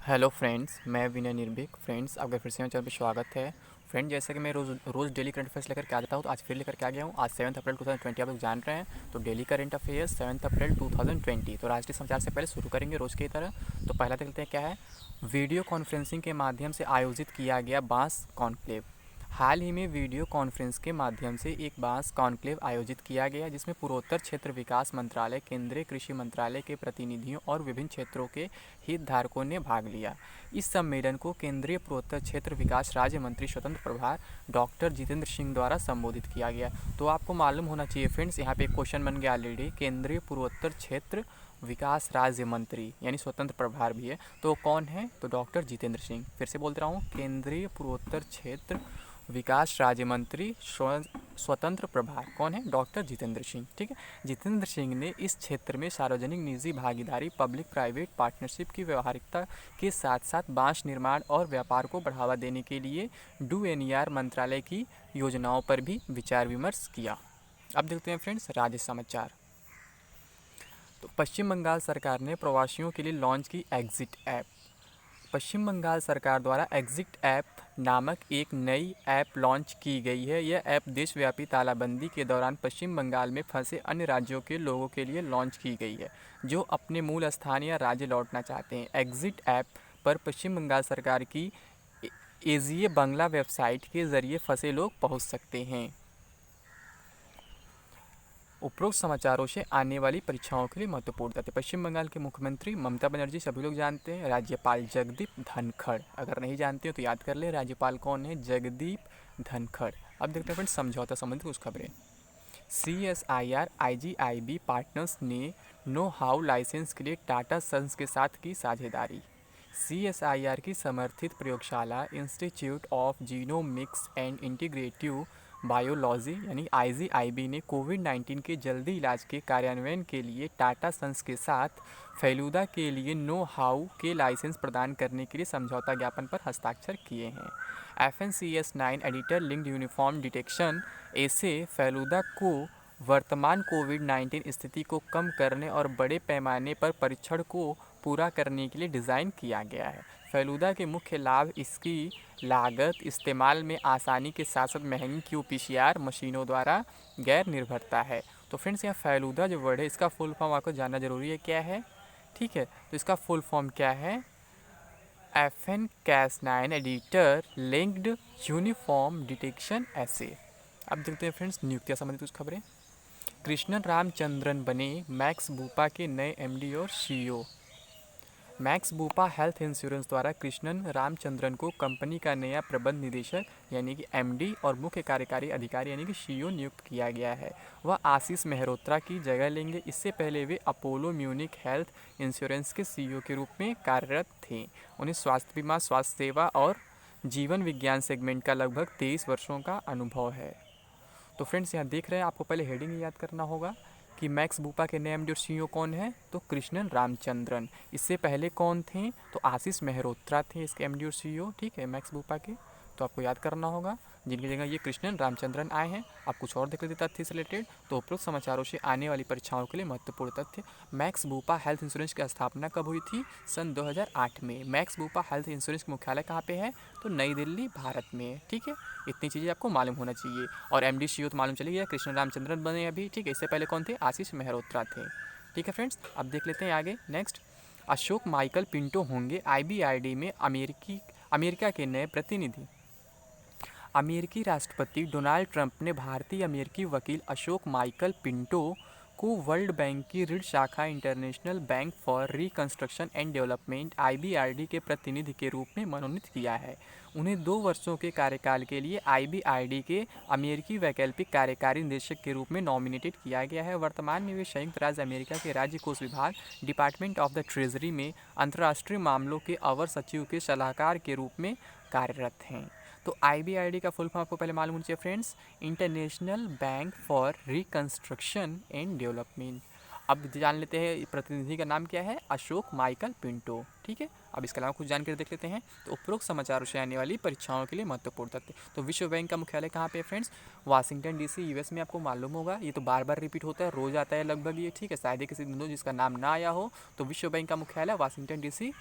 Hello friends, मैं विनय निर्भीक। Friends, आपका फिर से मेरे चैनल पर स्वागत है। फ्रेंड, जैसे कि मैं रोज़ डेली करंट अफेयर्स लेकर के आ जाता हूँ, तो आज फिर लेकर के आ गया हूँ। आज 7 अप्रैल 2020 आप लोग जान रहे हैं, तो डेली करंट अफेयर्स 7 अप्रैल 2020। तो राष्ट्रीय समाचार से पहले शुरू करेंगे रोज़ की तरह। तो पहला देखते हैं क्या है। वीडियो कॉन्फ्रेंसिंग के माध्यम से आयोजित किया गया बांस कॉन्क्लेव। हाल ही में वीडियो कॉन्फ्रेंस के माध्यम से एक बांस कॉन्क्लेव आयोजित किया गया, जिसमें पूर्वोत्तर क्षेत्र विकास मंत्रालय, केंद्रीय कृषि मंत्रालय के प्रतिनिधियों और विभिन्न क्षेत्रों के हितधारकों ने भाग लिया। इस सम्मेलन को केंद्रीय पूर्वोत्तर क्षेत्र विकास राज्य मंत्री स्वतंत्र प्रभार डॉक्टर जितेंद्र सिंह द्वारा संबोधित किया गया। तो आपको मालूम होना चाहिए फ्रेंड्स, यहाँ पे एक क्वेश्चन बन गया ऑलरेडी। केंद्रीय पूर्वोत्तर क्षेत्र विकास राज्य मंत्री यानी स्वतंत्र प्रभार भी है, तो कौन है? तो डॉक्टर जितेंद्र सिंह। फिर से बोलते रहा हूँ, केंद्रीय पूर्वोत्तर क्षेत्र विकास राज्य मंत्री स्वतंत्र प्रभार कौन है? डॉक्टर जितेंद्र सिंह। ठीक है। जितेंद्र सिंह ने इस क्षेत्र में सार्वजनिक निजी भागीदारी, पब्लिक प्राइवेट पार्टनरशिप की व्यवहारिकता के साथ साथ बांस निर्माण और व्यापार को बढ़ावा देने के लिए डू.एन.ई.आर मंत्रालय की योजनाओं पर भी विचार विमर्श किया। अब देखते हैं फ्रेंड्स राज्य समाचार। तो पश्चिम बंगाल सरकार ने प्रवासियों के लिए लॉन्च की एग्जिट ऐप। पश्चिम बंगाल सरकार द्वारा एग्जिट ऐप नामक एक नई ऐप लॉन्च की गई है। यह ऐप देशव्यापी तालाबंदी के दौरान पश्चिम बंगाल में फंसे अन्य राज्यों के लोगों के लिए लॉन्च की गई है, जो अपने मूल स्थान या राज्य लौटना चाहते हैं। एग्जिट ऐप पर पश्चिम बंगाल सरकार की एजीए बंगला वेबसाइट के जरिए फंसे लोग पहुंच सकते हैं। उपरोक्त समाचारों से आने वाली परीक्षाओं के लिए महत्वपूर्ण तथ्य। पश्चिम बंगाल के मुख्यमंत्री ममता बनर्जी सभी लोग जानते हैं। राज्यपाल जगदीप धनखड़, अगर नहीं जानते हो तो याद कर ले, राज्यपाल कौन है? जगदीप धनखड़। अब देखते हैं फ्रेंड्स समझौता संबंधित कुछ खबरें। CSIR IGIB पार्टनर्स ने नो हाउ लाइसेंस के लिए टाटा सन्स के साथ की साझेदारी। CSIR की समर्थित प्रयोगशाला institute of genomics and integrative biology यानी IGIB ने कोविड-19 के जल्दी इलाज के कार्यान्वयन के लिए टाटा सन्स के साथ फेलुदा के लिए नो हाउ के लाइसेंस प्रदान करने के लिए समझौता ज्ञापन पर हस्ताक्षर किए हैं। FNCS 9 editor linked uniform detection ऐसे फेलुदा को वर्तमान कोविड-19 स्थिति को कम करने और बड़े पैमाने पर परीक्षण को पूरा करने के लिए डिज़ाइन किया गया है। फेलुदा के मुख्य लाभ इसकी लागत, इस्तेमाल में आसानी के साथ साथ महंगी QPCR मशीनों द्वारा गैर निर्भरता है। तो फ्रेंड्स, यहाँ फेलुदा जो वर्ड है, इसका फुल फॉर्म आपको जानना जरूरी है, क्या है? ठीक है, तो इसका फुल फॉर्म क्या है? FNCS 9 editor linked uniform detection ऐसे। अब देखते हैं फ्रेंड्स नियुक्तियाँ संबंधित कुछ खबरें। कृष्णन रामचंद्रन बने मैक्स बूपा के नए MD और CEO। Max Bupa health insurance द्वारा कृष्णन रामचंद्रन को कंपनी का नया प्रबंध निदेशक यानी कि MD और मुख्य कार्यकारी अधिकारी यानी कि CEO नियुक्त किया गया है। वह आशीष मेहरोत्रा की जगह लेंगे। इससे पहले वे अपोलो म्यूनिक हेल्थ इंश्योरेंस के CEO के रूप में कार्यरत थे। उन्हें स्वास्थ्य बीमा, स्वास्थ्य सेवा और जीवन विज्ञान सेगमेंट का लगभग 23 वर्षों का अनुभव है। तो फ्रेंड्स, यहाँ देख रहे हैं, आपको पहले हेडिंग याद करना होगा कि मैक्स बूपा के नए MD और CEO कौन है? तो कृष्णन रामचंद्रन। इससे पहले कौन थे? तो आशीष मेहरोत्रा थे इसके MD और CEO। ठीक है, मैक्स बूपा के। तो आपको याद करना होगा, जिनकी जगह ये कृष्णन रामचंद्रन आए हैं। आप कुछ और देख लेते तथ्य से रिलेटेड। तो उपरोक्त समाचारों से आने वाली परीक्षाओं के लिए महत्वपूर्ण तथ्य। मैक्स बूपा हेल्थ इंश्योरेंस की स्थापना कब हुई थी? सन 2008 में। मैक्स बूपा हेल्थ इंश्योरेंस का मुख्यालय कहाँ पे है? तो नई दिल्ली, भारत में। ठीक है, इतनी चीज़ें आपको मालूम होना चाहिए। और MD CEO तो मालूम चली गया, कृष्ण रामचंद्रन बने अभी। ठीक है, इससे पहले कौन थे? आशीष मेहरोत्रा थे। ठीक है फ्रेंड्स, अब देख लेते हैं आगे। नेक्स्ट, अशोक माइकल पिंटो होंगे IBRD में अमेरिका के नए प्रतिनिधि। अमेरिकी राष्ट्रपति डोनाल्ड ट्रंप ने भारतीय अमेरिकी वकील अशोक माइकल पिंटो को वर्ल्ड बैंक की ऋण शाखा international bank for reconstruction and development IBRD के प्रतिनिधि के रूप में मनोनीत किया है। उन्हें 2 वर्षों के कार्यकाल के लिए IBRD के अमेरिकी वैकल्पिक कार्यकारी निदेशक के रूप में नॉमिनेटेड किया गया है। वर्तमान में वे संयुक्त राज्य अमेरिका के राज्य कोष विभाग डिपार्टमेंट ऑफ द ट्रेजरी में अंतर्राष्ट्रीय मामलों के अवर सचिव के सलाहकार के रूप में कार्यरत हैं। तो IBRD का फुल फॉर्म आपको पहले मालूम होना चाहिए friends, international bank for reconstruction and development. अब जान लेते हैं प्रतिनिधि का नाम क्या है? Ashok Michael Pinto. ठीक है, अब इसके अलावा कुछ जानकारी देख लेते हैं। तो उपरोक्त समाचारों से आने वाली परीक्षाओं के लिए महत्वपूर्ण तथ्य। तो विश्व बैंक का मुख्यालय कहाँ पे है फ्रेंड्स? वाशिंगटन DC US में। आपको मालूम होगा, ये तो बार बार रिपीट होता है, रोज आता है लगभग ये। ठीक है, शायद ही किसी दिन जिसका नाम ना आया हो। तो विश्व बैंक का मुख्यालय वाशिंगटन DC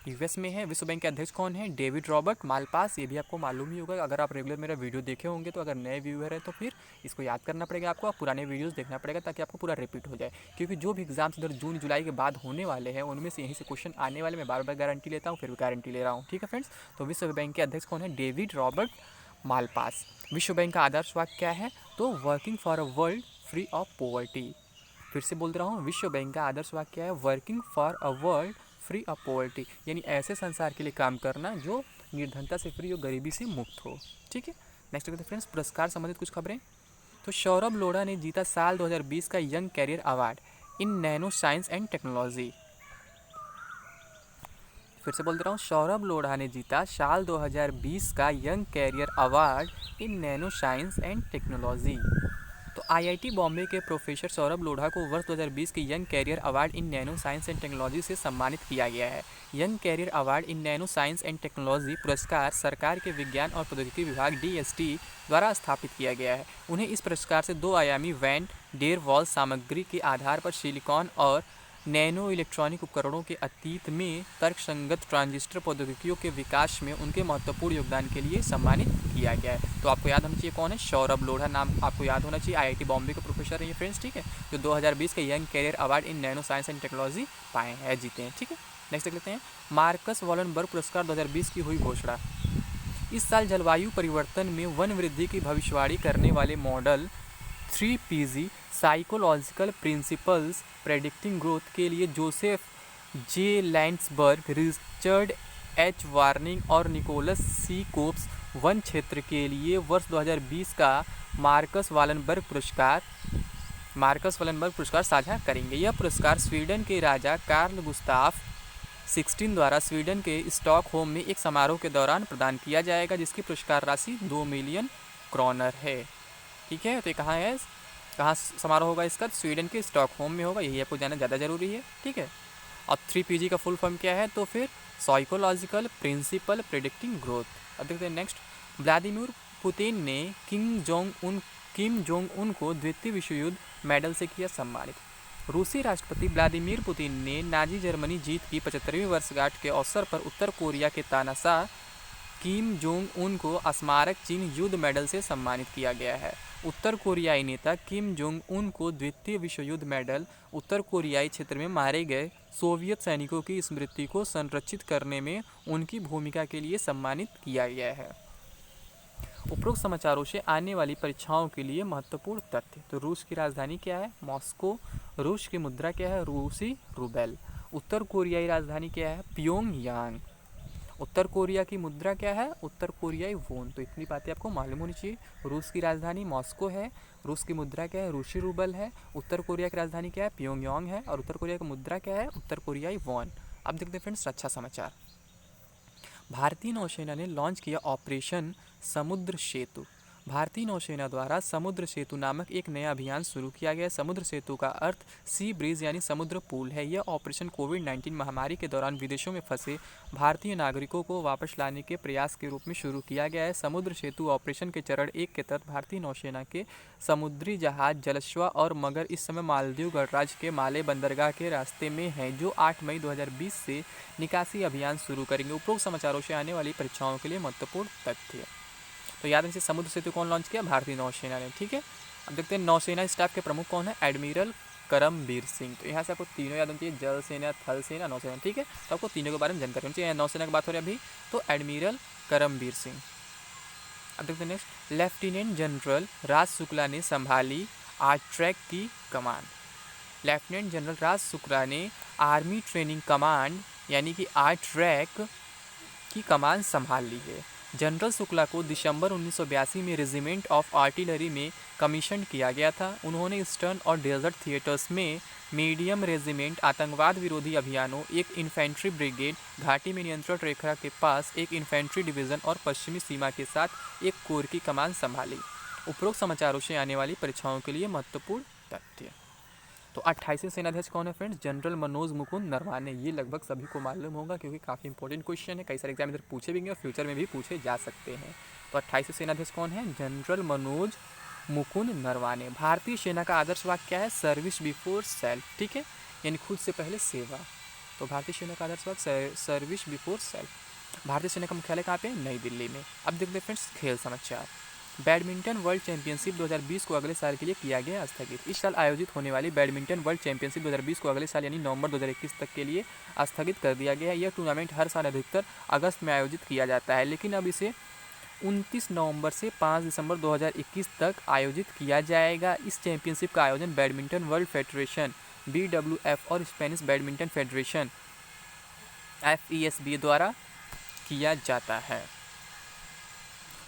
यूएस में है। विश्व बैंक के अध्यक्ष कौन है? David Robert Malpass. ये भी आपको मालूम ही होगा, अगर आप रेगुलर मेरा वीडियो देखे होंगे। तो अगर नए व्यूअर है तो फिर इसको याद करना पड़ेगा आपको, और पुराने वीडियोस देखना पड़ेगा ताकि आपको पूरा रिपीट हो जाए, क्योंकि जो भी एग्जाम्स इधर जून जुलाई के बाद होने वाले हैं उनमें से यहीं से क्वेश्चन आने वाले। मैं बार बार गारंटी लेता हूँ, फिर भी गारंटी ले रहा हूँ, ठीक है फ्रेंड्स। तो विश्व बैंक के अध्यक्ष कौन है? David Robert Malpass. विश्व बैंक का आदर्श वाक्य क्या है? तो working for a world free of poverty. फिर से बोल रहा हूँ, विश्व बैंक का आदर्श वाक्य क्या है? Working for a world free of poverty, यानी ऐसे संसार के लिए काम करना जो निर्धनता से फ्री और गरीबी से मुक्त हो, ठीक है। नेक्स्ट देखते हैं फ्रेंड्स, पुरस्कार संबंधित कुछ खबरें। तो सौरभ लोढ़ा ने जीता साल 2020 का young career award in nano science and technology. फिर से बोल रहा हूँ, सौरभ लोढ़ा ने जीता साल 2020 का young career award in nano science and technology. तो आईआईटी बॉम्बे के प्रोफेसर सौरभ लोढ़ा को वर्ष 2020 के young career award in nano science and technology से सम्मानित किया गया है। Young career award in nano science and technology पुरस्कार सरकार के विज्ञान और प्रौद्योगिकी विभाग डीएसटी द्वारा स्थापित किया गया है। उन्हें इस पुरस्कार से 2 आयामी वैन डेर वॉल सामग्री के आधार पर सिलिकॉन और नैनो इलेक्ट्रॉनिक उपकरणों के अतीत में तर्कसंगत ट्रांजिस्टर प्रौद्योगिकियों के विकास में उनके महत्वपूर्ण योगदान के लिए सम्मानित किया गया है। तो आपको याद होना चाहिए कौन है? सौरभ लोढ़ा नाम आपको याद होना चाहिए। आईआईटी बॉम्बे के प्रोफेसर हैं ये फ्रेंड्स, ठीक है, जो 2020 के young career award in nano science and technology पाए हैं, जीते हैं, ठीक है। नेक्स्ट देख लेते हैं, मार्कस वॉलनबर्ग पुरस्कार 2020 की हुई घोषणा। इस साल जलवायु परिवर्तन में वन वृद्धि की भविष्यवाणी करने वाले model 3PG psychological principles predicting growth के लिए जोसेफ जे लैंड्सबर्ग, रिचर्ड एच वार्निंग और निकोलस सी कोप्स वन क्षेत्र के लिए वर्ष 2020 का मार्कस वालनबर्ग पुरस्कार साझा करेंगे। यह पुरस्कार स्वीडन के राजा कार्ल गुस्ताफ 16 द्वारा स्वीडन के स्टॉकहोम में एक समारोह के दौरान प्रदान किया जाएगा, जिसकी पुरस्कार राशि 2 मिलियन क्रॉनर है, ठीक है। तो ये कहाँ समारोह होगा इसका? स्वीडन के स्टॉकहोम में होगा, यही आपको जानना ज़्यादा ज़रूरी है, ठीक है। और 3PG का फुल फॉर्म क्या है? तो फिर साइकोलॉजिकल प्रिंसिपल प्रेडिक्टिंग ग्रोथ। अब देखते हैं नेक्स्ट, व्लादिमीर पुतिन ने किम जोंग उन को द्वितीय विश्व युद्ध मेडल से किया सम्मानित। रूसी राष्ट्रपति व्लादिमीर पुतिन ने नाजी जर्मनी जीत की 75वीं वर्षगांठ के अवसर पर उत्तर कोरिया के तानाशाह किम जोंग उन को स्मारक चिन्ह युद्ध मेडल से सम्मानित किया गया है। उत्तर कोरियाई नेता किम जोंग उन को द्वितीय विश्व युद्ध मेडल उत्तर कोरियाई क्षेत्र में मारे गए सोवियत सैनिकों की स्मृति को संरक्षित करने में उनकी भूमिका के लिए सम्मानित किया गया है। उपरोक्त समाचारों से आने वाली परीक्षाओं के लिए महत्वपूर्ण तथ्य। तो रूस की राजधानी क्या है? मॉस्को। रूस की मुद्रा क्या है? रूसी रूबेल। उत्तर कोरियाई राजधानी क्या है? प्योंगयांग। उत्तर कोरिया की मुद्रा क्या है? उत्तर कोरियाई वोन। तो इतनी बातें आपको मालूम होनी चाहिए। रूस की राजधानी मॉस्को है, रूस की मुद्रा क्या है? रूसी रूबल है। उत्तर कोरिया की राजधानी क्या है? प्योंगयांग है, और उत्तर कोरिया की मुद्रा क्या है? उत्तर कोरियाई वोन। अब देखते हैं फ्रेंड्स अच्छा समाचार। भारतीय नौसेना ने लॉन्च किया ऑपरेशन समुद्र सेतु। भारतीय नौसेना द्वारा समुद्र सेतु नामक एक नया अभियान शुरू किया गया। समुद्र सेतु का अर्थ सी ब्रिज यानी समुद्र पुल है। यह ऑपरेशन कोविड-19 महामारी के दौरान विदेशों में फंसे भारतीय नागरिकों को वापस लाने के प्रयास के रूप में शुरू किया गया है। समुद्र सेतु ऑपरेशन के चरण 1 के तहत भारतीय नौसेना के समुद्री जहाज जलश्वा और मगर इस समय मालदीव गणराज्य के माले बंदरगाह के रास्ते में हैं, जो 8 मई 2020 से निकासी अभियान शुरू करेंगे। उपरोक्त समाचारों से आने वाली परीक्षाओं के लिए महत्वपूर्ण तथ्य। तो याद रखिए, समुद्र सेतु कौन लॉन्च किया? भारतीय नौसेना ने, ठीक है। अब देखते हैं नौसेना स्टाफ के प्रमुख कौन है? एडमिरल करमबीर सिंह। तो यहाँ से आपको तीनों याद होनी चाहिए, जल सेना, थल सेना, नौसेना, ठीक है। तो आपको तीनों के बारे में जानकारी होनी चाहिए। नौसेना की बात हो रही है अभी, तो एडमिरल करमबीर सिंह। अब देखते हैं नेक्स्ट, लेफ्टिनेंट जनरल राज शुक्ला ने संभाली आर्ट्रैक की कमान। लेफ्टिनेंट जनरल राज शुक्ला ने आर्मी ट्रेनिंग कमांड यानी कि आर्ट्रैक की कमान संभाल ली है। जनरल शुक्ला को दिसंबर 1982 में रेजिमेंट ऑफ आर्टिलरी में कमीशन किया गया था। उन्होंने ईस्टर्न और डेजर्ट थिएटर्स में मीडियम रेजिमेंट, आतंकवाद विरोधी अभियानों, एक इन्फेंट्री ब्रिगेड, घाटी में नियंत्रण रेखा के पास एक इन्फेंट्री डिवीज़न और पश्चिमी सीमा के साथ एक कोर की कमान संभाली। उपरोक्त समाचारों से आने वाली परीक्षाओं के लिए महत्वपूर्ण तथ्य। तो 28वें सेनाध्यक्ष कौन है फ्रेंड्स? जनरल मनोज मुकुंद नरवाने। ये लगभग सभी को मालूम होगा क्योंकि काफ़ी इंपॉर्टेंट क्वेश्चन है, कई सारे एग्जाम इधर पूछे भी गए और फ्यूचर में भी पूछे जा सकते हैं। तो 28वें सेनाध्यक्ष कौन है? जनरल मनोज मुकुंद नरवाने। भारतीय सेना का आदर्श वाक्य क्या है? सर्विस बिफोर सेल्फ, ठीक है, यानी खुद से पहले सेवा। तो भारतीय सेना का आदर्श सर्विस बिफोर सेल्फ। भारतीय सेना का मुख्यालय कहाँ पे है? नई दिल्ली में। अब देखते हैं फ्रेंड्स खेल समाचार। बैडमिंटन वर्ल्ड चैंपियनशिप 2020 को अगले साल के लिए किया गया स्थगित। इस साल आयोजित होने वाली बैडमिंटन वर्ल्ड चैंपियनशिप 2020 को अगले साल यानी नवंबर 2021 तक के लिए स्थगित कर दिया गया है। यह टूर्नामेंट हर साल अधिकतर अगस्त में आयोजित किया जाता है, लेकिन अब इसे 29 नवंबर से 5 दिसंबर 2021 तक आयोजित किया जाएगा। इस चैंपियनशिप का आयोजन बैडमिंटन वर्ल्ड फेडरेशन BWF और स्पेनिश बैडमिंटन फेडरेशन FESB द्वारा किया जाता है।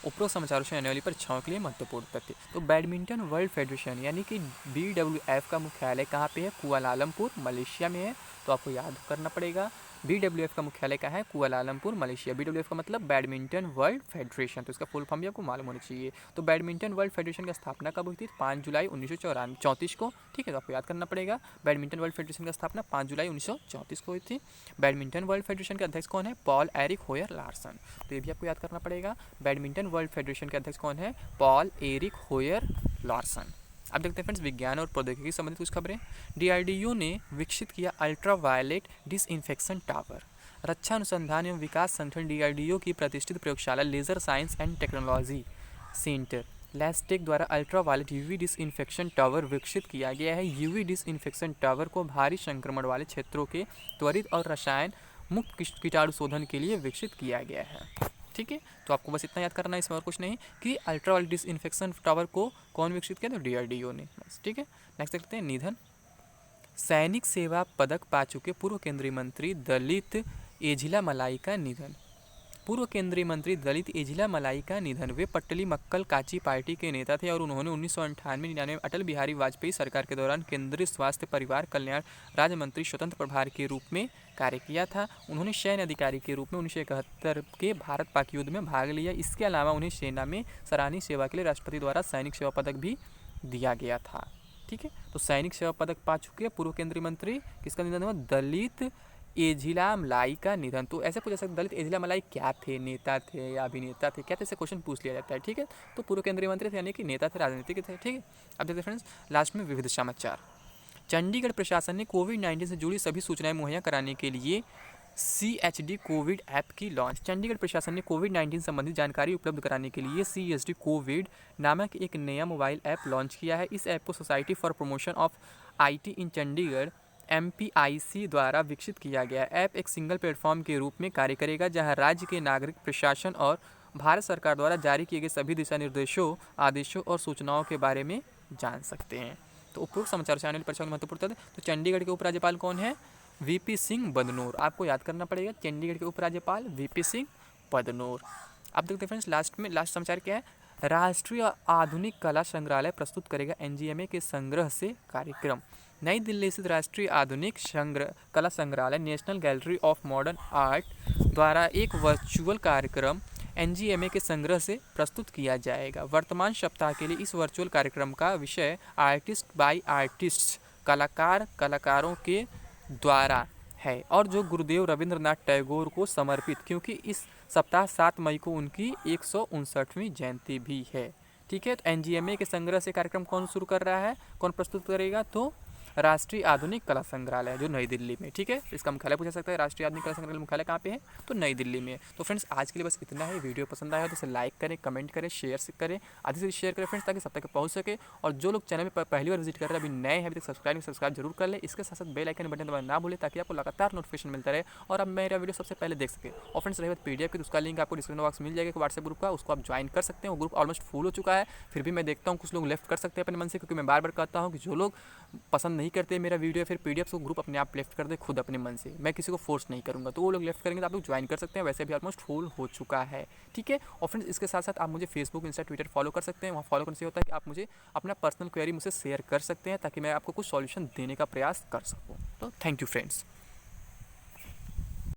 उपरोक्त समाचारों से आने वाली परीक्षाओं के लिए महत्वपूर्ण तथ्य। तो बैडमिंटन वर्ल्ड फेडरेशन यानी कि BWF का मुख्यालय कहाँ पे है? कुआलालंपुर मलेशिया में है, तो आपको याद करना पड़ेगा। BWF का मुख्यालय कहाँ है? Kuala Lumpur Malaysia. BWF का मतलब बैडमिंटन वर्ल्ड फेडरेशन, तो इसका फुल फॉर्म भी आपको मालूम होना चाहिए। तो बैडमिंटन वर्ल्ड फेडरेशन की स्थापना कब हुई थी? 5 जुलाई 1934 को। ठीक है, तो आपको याद करना पड़ेगा। बैडमिंटन वर्ल्ड फेडरेशन की स्थापना 5 जुलाई 1934 को हुई थी। बैडमिंटन वर्ल्ड फेडरेशन के अध्यक्ष कौन है? पॉल एरिक होयर लार्सन, तो ये भी आपको याद करना पड़ेगा। बैडमिंटन वर्ल्ड फेडरेशन के अध्यक्ष कौन है? Paul Eric होयर Larsen. अब देखते हैं फ्रेंड्स विज्ञान और प्रौद्योगिकी से संबंधित कुछ खबरें। DRDO ने विकसित किया अल्ट्रा वायलेट डिसइंफेक्शन टावर। रक्षा अनुसंधान एवं विकास संगठन DRDO की प्रतिष्ठित प्रयोगशाला laser science and technology centre LASTEC द्वारा ultra violet UV disinfection tower विकसित किया गया है। UV डिसइंफेक्शन टावर को भारी संक्रमण वाले क्षेत्रों के त्वरित और रसायन मुक्त कीटाणु शोधन के लिए विकसित किया गया है। ठीक है, तो आपको बस इतना याद करना है, इसमें और कुछ नहीं, कि अल्ट्रा वायलेट डिसइंफेक्शन टावर को कौन विकसित किया? तो DRDO ने। बस ठीक है। नेक्स्ट देखते हैं निधन। सैनिक सेवा पदक पा चुके पूर्व केंद्रीय मंत्री दलित एझिला मलाई का निधन। पूर्व केंद्रीय मंत्री दलित एझिला मलाई का निधन। वे पट्टली मक्कल काची पार्टी के नेता थे और उन्होंने 1998-99 में अटल बिहारी वाजपेयी सरकार के दौरान केंद्रीय स्वास्थ्य परिवार कल्याण राज्य मंत्री स्वतंत्र प्रभार के रूप में कार्य किया था। उन्होंने सैन्य अधिकारी के रूप में 1971 के भारत पाक युद्ध में भाग लिया। इसके अलावा उन्हें सेना में सराहनीय सेवा के लिए राष्ट्रपति द्वारा सैनिक सेवा पदक भी दिया गया था। ठीक है, तो सैनिक सेवा पदक पा चुके पूर्व केंद्रीय मंत्री, किसका निधन हुआ? दलित एझिला मलाई का निधन। तो ऐसे पूछा सकते दलित एझिला मलाई क्या थे? नेता थे या अभिनेता थे? क्या थे? ऐसे क्वेश्चन पूछ लिया जाता है। ठीक है, तो पूर्व केंद्रीय मंत्री थे यानी कि नेता थे, राजनीतिक थे। ठीक है, अब देखते हैं फ्रेंड्स लास्ट में विविध समाचार। चंडीगढ़ प्रशासन ने कोविड-19 से जुड़ी सभी सूचनाएं मुहैया कराने के लिए CHD कोविड ऐप की लॉन्च। चंडीगढ़ प्रशासन ने कोविड-19 संबंधी जानकारी उपलब्ध कराने के लिए CHD कोविड नामक एक नया मोबाइल ऐप लॉन्च किया है। इस ऐप को society for promotion of IT in Chandigarh MPIC द्वारा विकसित किया गया। ऐप एक सिंगल प्लेटफॉर्म के रूप में कार्य करेगा, जहां राज्य के नागरिक प्रशासन और भारत सरकार द्वारा जारी किए गए सभी दिशा निर्देशों, आदेशों और सूचनाओं के बारे में जान सकते हैं। तो उपरोक्त समाचार से आने वाली परीक्षा में महत्वपूर्ण तथ्य। तो चंडीगढ़ के उपराज्यपाल कौन है? VP सिंह बदनोर। आपको याद करना पड़ेगा, चंडीगढ़ के उपराज्यपाल VP सिंह बदनोर। अब देखते हैं फ्रेंड्स लास्ट समाचार क्या है? राष्ट्रीय आधुनिक कला संग्रहालय प्रस्तुत करेगा NGMA के संग्रह से कार्यक्रम। नई दिल्ली स्थित राष्ट्रीय आधुनिक कला संग्रहालय national gallery of modern art द्वारा एक वर्चुअल कार्यक्रम NGMA के संग्रह से प्रस्तुत किया जाएगा। वर्तमान सप्ताह के लिए इस वर्चुअल कार्यक्रम का विषय आर्टिस्ट बाय आर्टिस्ट्स, कलाकारों के द्वारा है, और जो गुरुदेव रविंद्रनाथ टैगोर को समर्पित, क्योंकि इस सप्ताह 7 मई को उनकी 159वीं जयंती भी है। ठीक है, तो NGMA के संग्रह से कार्यक्रम कौन शुरू कर रहा है? कौन प्रस्तुत करेगा? तो राष्ट्रीय आधुनिक कला संग्रहालय जो नई दिल्ली में। ठीक है, इसका मुख्यालय पूछा सकता है, राष्ट्रीय आधुनिक कला संग्रहालय मुख्यालय कहाँ पे है? तो नई दिल्ली में। तो फ्रेंड्स आज के लिए बस इतना है। वीडियो पसंद आया तो इसे लाइक करें, कमेंट करें, शेयर करें, आधे से शेयर करें फ्रेंड्स, ताकि सब तक पहुँच सके। और जो लोग चैनल में पहली बार विजिट कर रहे हैं, अभी नए हैं, अभी तक सब्सक्राइब जरूर कर ले। इसके साथ साथ बेल आइकन बटन दबाना ना भूलें, ताकि आपको लगातार नोटिफिकेशन मिलता रहे और अब मेरा वीडियो सबसे पहले देख सके। और फ्रेंड्स रही बात PDF की, तो उसका लिंक आपको डिस्क्रिप्शन बॉक्स में मिल जाएगा व्हाट्सएप ग्रुप का, उसको आप ज्वाइन कर सकते हैं। वो ग्रुप ऑलमोस्ट फुल हो चुका है, फिर भी मैं देखता हूँ कुछ लोग लेफ्ट कर सकते हैं अपने मन से, क्योंकि मैं बार बार कहता हूँ कि जो लोग पसंद नहीं करते मेरा वीडियो फिर PDF, तो ग्रुप अपने आप लेफ्ट कर दे खुद अपने मन से, मैं किसी को फोर्स नहीं करूँगा। तो वो लोग लेफ्ट करेंगे तो आप लोग ज्वाइन कर सकते हैं, वैसे भी ऑलमोस्ट फुल हो चुका है। ठीक है, और फ्रेंड्स इसके साथ साथ आप मुझे फेसबुक, इंस्टा, ट्विटर फॉलो कर सकते हैं। वहाँ फॉलो करने से होता है कि आप मुझे अपना पर्सनल क्वेरी मुझसे शेयर कर सकते हैं, ताकि मैं आपको कुछ सॉल्यूशन देने का प्रयास कर सकूँ। तो थैंक यू फ्रेंड्स।